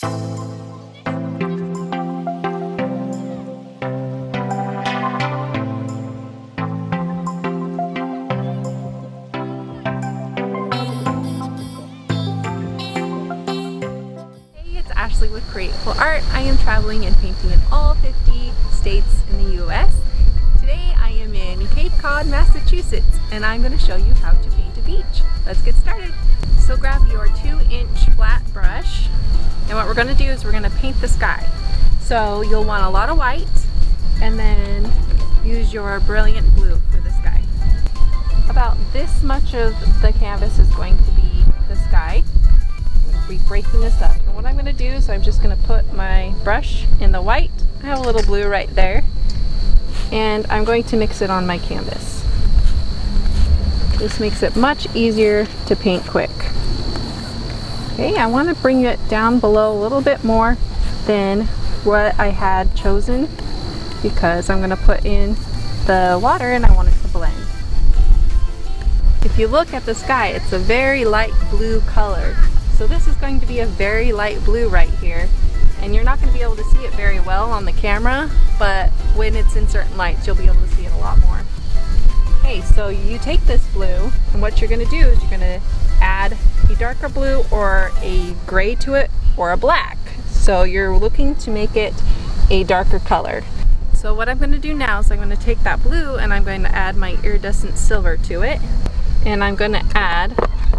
Ashley with Createful Art. I am traveling and painting in all 50 states in the US. Today I am in Cape Cod, Massachusetts, and I'm going to show you how to paint a beach. Let's get started. So grab your 2-inch flat brush, and what we're going to do is we're going to paint the sky. So you'll want a lot of white, and then use your brilliant blue for the sky. About this much of the canvas is going to be the sky. Be breaking this up, and what I'm going to do is I'm just going to put my brush in the white. I have a little blue right there, and I'm going to mix it on my canvas. This makes it much easier to paint quick. Okay, I want to bring it down below a little bit more than what I had chosen because I'm going to put in the water and I want it to blend. If you look at the sky, it's a very light blue color. So this is going to be a very light blue right here, and you're not going to be able to see it very well on the camera, but when it's in certain lights you'll be able to see it a lot more. Okay, so you take this blue, and what you're going to do is you're going to add a darker blue or a gray to it or a black. So you're looking to make it a darker color. So what I'm going to do now is I'm going to take that blue and I'm going to add my iridescent silver to it, and I'm going to add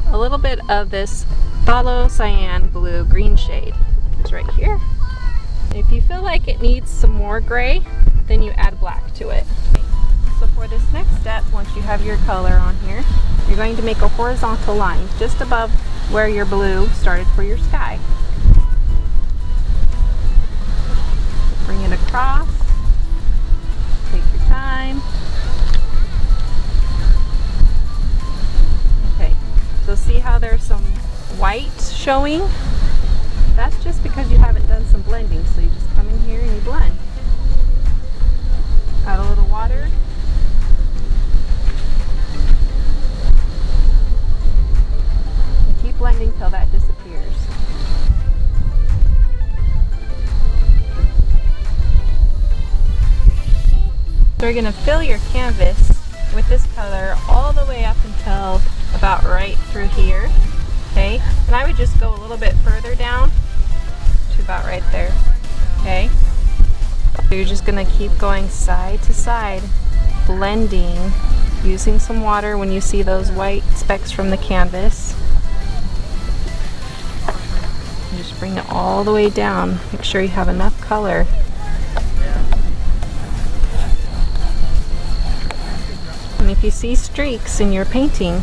a little bit of this Phthalocyanine blue green shade. It's right here. And if you feel like it needs some more gray, then you add black to it. So for this next step, once you have your color on here, you're going to make a horizontal line just above where your blue started for your sky. Bring it across. Take your time. Okay, so see how there's some white showing? That's just because you haven't done some blending, so you just come in here and you blend. Add a little water. And keep blending till that disappears. So you're going to fill your canvas with this color all the way up until about right through here. Okay, and I would just go a little bit further down to about right there. Okay, so you're just going to keep going side to side, blending, using some water when you see those white specks from the canvas. And just bring it all the way down. Make sure you have enough color. And if you see streaks in your painting,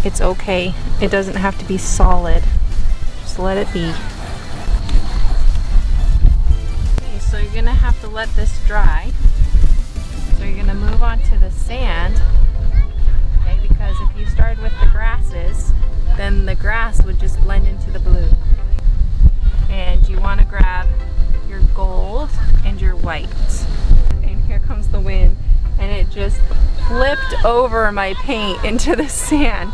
it's okay. It doesn't have to be solid. Just let it be. Okay, so you're gonna have to let this dry. So you're gonna move on to the sand. Okay, because if you started with the grasses, then the grass would just blend into the blue. And you wanna grab your gold and your white. And here comes the wind, and it just flipped over my paint into the sand.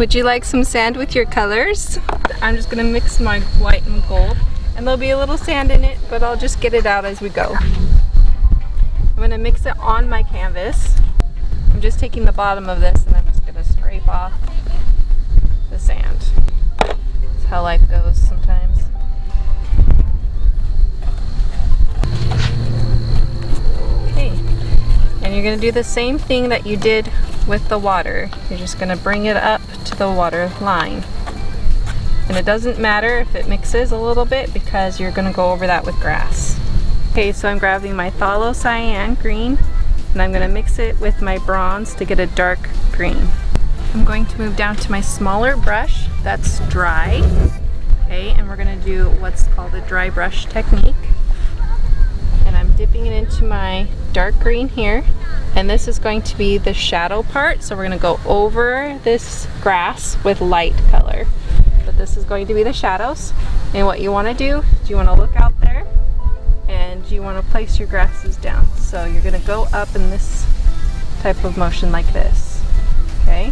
Would you like some sand with your colors? I'm just going to mix my white and gold, and there'll be a little sand in it, but I'll just get it out as we go. I'm going to mix it on my canvas. I'm just taking the bottom of this and I'm just going to scrape off the sand. That's how life goes sometimes. Okay, and you're going to do the same thing that you did with the water. You're just going to bring it up to the water line. And it doesn't matter if it mixes a little bit because you're going to go over that with grass. Okay, so I'm grabbing my Phthalocyanine Green and I'm going to mix it with my bronze to get a dark green. I'm going to move down to my smaller brush that's dry. Okay, and we're going to do what's called a dry brush technique. And I'm dipping it into my dark green here. And this is going to be the shadow part, so we're going to go over this grass with light color. But this is going to be the shadows. And what you want to do is you want to look out there and you want to place your grasses down. So you're going to go up in this type of motion like this. Okay?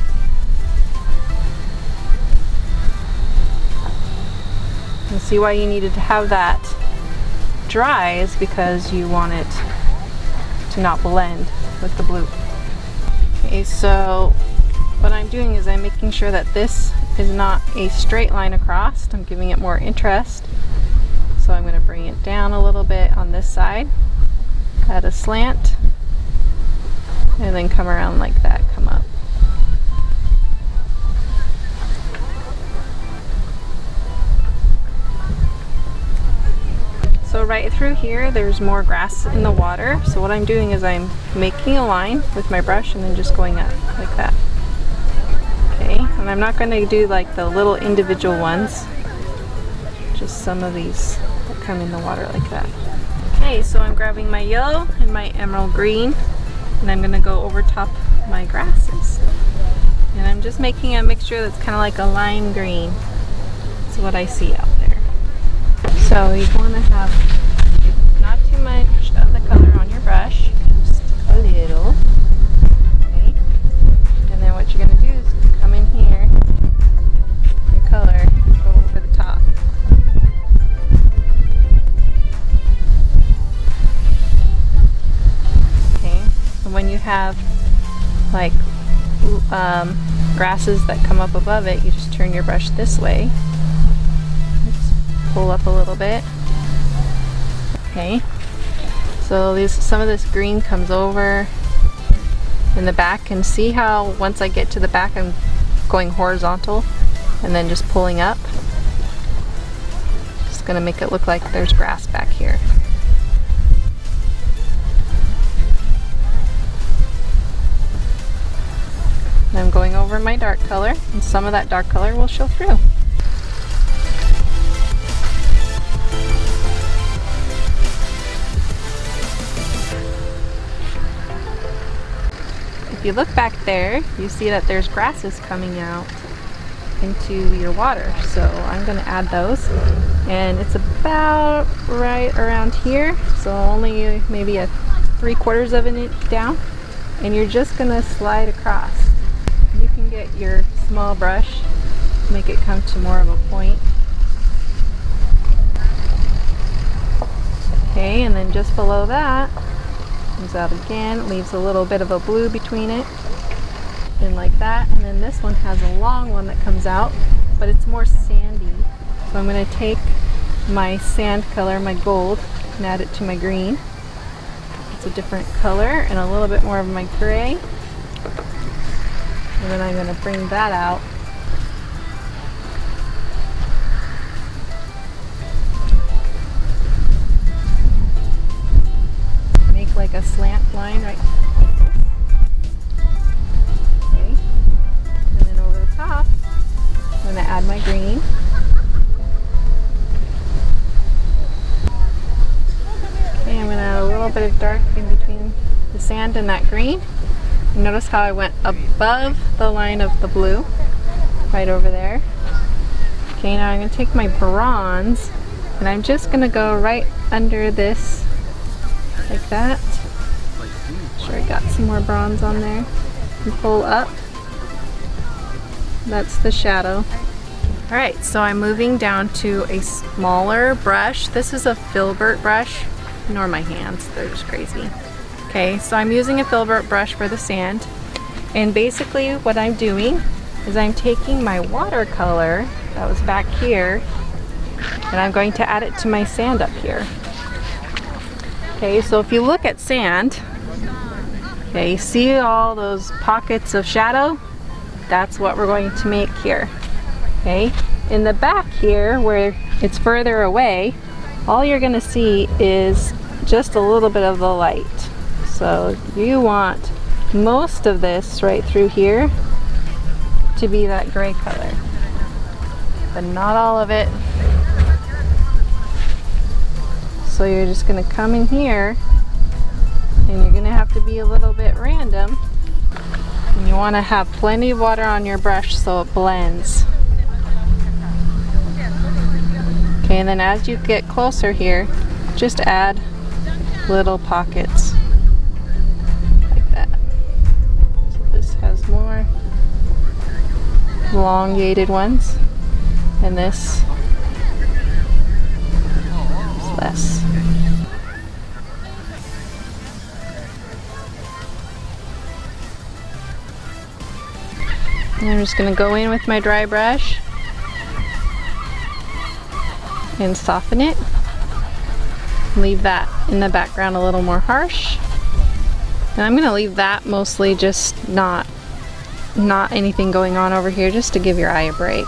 And see why you needed to have that dry is because you want it to not blend with the blue. Okay, so what I'm doing is I'm making sure that this is not a straight line across. I'm giving it more interest. So I'm going to bring it down a little bit on this side, add a slant, and then come around like that, come up. So right through here, there's more grass in the water. So what I'm doing is I'm making a line with my brush and then just going up like that. Okay, and I'm not going to do like the little individual ones, just some of these that come in the water like that. Okay, so I'm grabbing my yellow and my emerald green, and I'm going to go over top my grasses. And I'm just making a mixture that's kind of like a lime green. That's what I see out there. So you want to have not too much of the color on your brush, just a little. Okay. And then what you're going to do is come in here, your color, go over the top. Okay. So when you have like grasses that come up above it, you just turn your brush this way. Pull up a little bit. Okay, so some of this green comes over in the back, and see how once I get to the back I'm going horizontal and then just pulling up. Just gonna make it look like there's grass back here. And I'm going over my dark color, and some of that dark color will show through. If you look back there, you see that there's grasses coming out into your water. So I'm going to add those, and it's about right around here, so only maybe a 3/4 of an inch down, and you're just going to slide across. You can get your small brush, make it come to more of a point. Okay, and then just below that comes out again, leaves a little bit of a blue between it, and like that. And then this one has a long one that comes out, but it's more sandy. So I'm going to take my sand color, my gold, and add it to my green. It's a different color and a little bit more of my gray. And then I'm going to bring that out. Like a slant line right like this. Okay. And then over the top, I'm going to add my green. Okay, I'm going to add a little bit of dark in between the sand and that green. Notice how I went above the line of the blue, right over there. Okay, now I'm going to take my bronze, and I'm just going to go right under this like that. Sure, I got some more bronze on there. And pull up. That's the shadow. Alright, so I'm moving down to a smaller brush. This is a filbert brush. Ignore my hands, they're just crazy. Okay, so I'm using a filbert brush for the sand. And basically what I'm doing is I'm taking my watercolor that was back here, and I'm going to add it to my sand up here. Okay, so if you look at sand, okay, you see all those pockets of shadow? That's what we're going to make here. Okay, in the back here where it's further away, all you're going to see is just a little bit of the light. So you want most of this right through here to be that gray color, but not all of it. So you're just going to come in here, and you're going to have to be a little bit random, and you want to have plenty of water on your brush so it blends. Okay, and then as you get closer here, just add little pockets like that. So this has more elongated ones, and this And I'm just going to go in with my dry brush and soften it. Leave that in the background a little more harsh. And I'm going to leave that mostly just not anything going on over here, just to give your eye a break.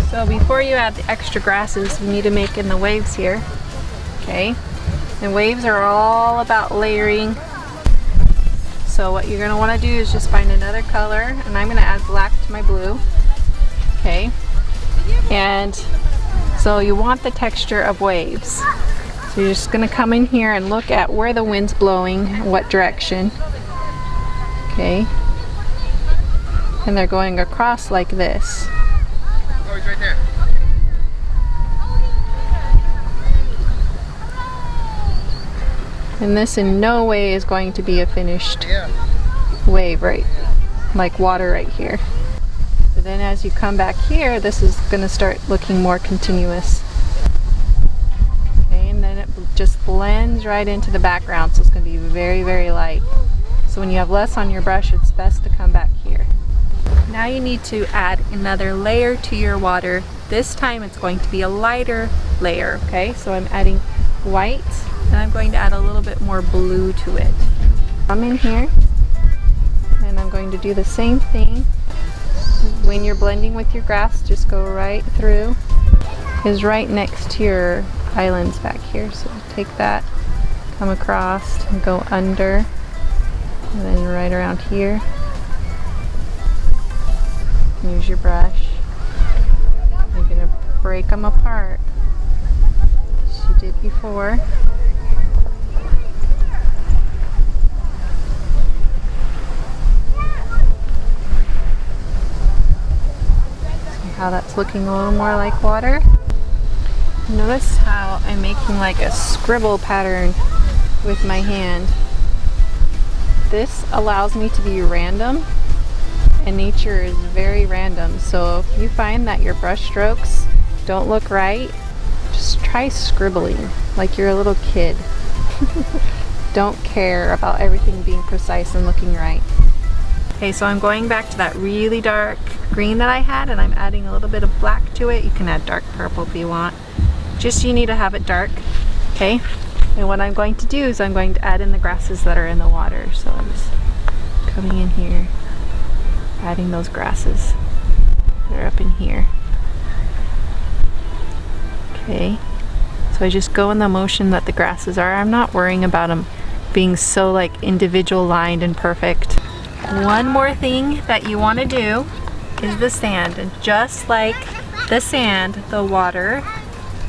So before you add the extra grasses, we need to make in the waves here. Okay, and waves are all about layering. So what you're going to want to do is just find another color, and I'm going to add black to my blue. Okay, and so you want the texture of waves. So you're just going to come in here and look at where the wind's blowing, what direction. Okay, and they're going across like this. Oh, he's right there. And this in no way is going to be a finished wave, right? Like water right here. But then as you come back here, this is going to start looking more continuous. Okay, and then it just blends right into the background, so it's going to be very, very light. So when you have less on your brush, it's best to come back here. Now you need to add another layer to your water. This time it's going to be a lighter layer, okay? So I'm adding white, and I'm going to add a little bit more blue to it. I'm in here, and I'm going to do the same thing. When you're blending with your grass, just go right through. Is right next to your islands back here. So take that, come across, and go under, and then right around here. Use your brush. You're going to break them apart, as you did before. See how that's looking a little more like water? Notice how I'm making like a scribble pattern with my hand. This allows me to be random. And nature is very random, so if you find that your brush strokes don't look right, just try scribbling like you're a little kid. Don't care about everything being precise and looking right. Okay, so I'm going back to that really dark green that I had, and I'm adding a little bit of black to it. You can add dark purple if you want. Just you need to have it dark, okay? And what I'm going to do is I'm going to add in the grasses that are in the water. So I'm just coming in here, adding those grasses that are up in here. Okay, so I just go in the motion that the grasses are. I'm not worrying about them being so like individual lined and perfect. One more thing that you want to do is the sand, and just like the sand, the water,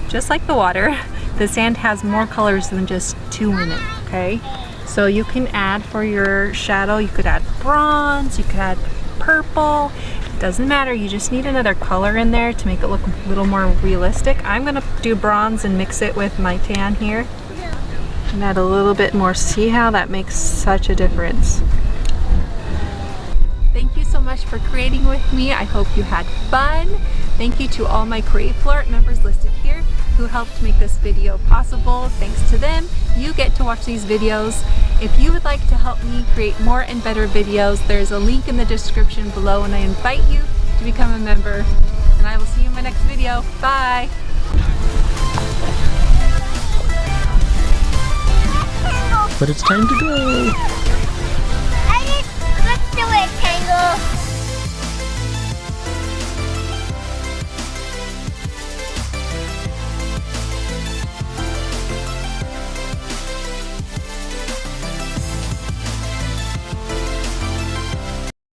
just like the water, the sand has more colors than just 2 in it, okay? So you can add for your shadow, you could add bronze, you could add purple, it doesn't matter, you just need another color in there to make it look a little more realistic. I'm gonna do bronze and mix it with my tan here and add a little bit more. See how that makes such a difference? Thank you so much for creating with me. I hope you had fun. Thank you to all my Createful Art members listed here who helped make this video possible. Thanks to them, you get to watch these videos. If you would like to help me create more and better videos, there's a link in the description below, and I invite you to become a member. And I will see you in my next video. Bye! But it's time to go!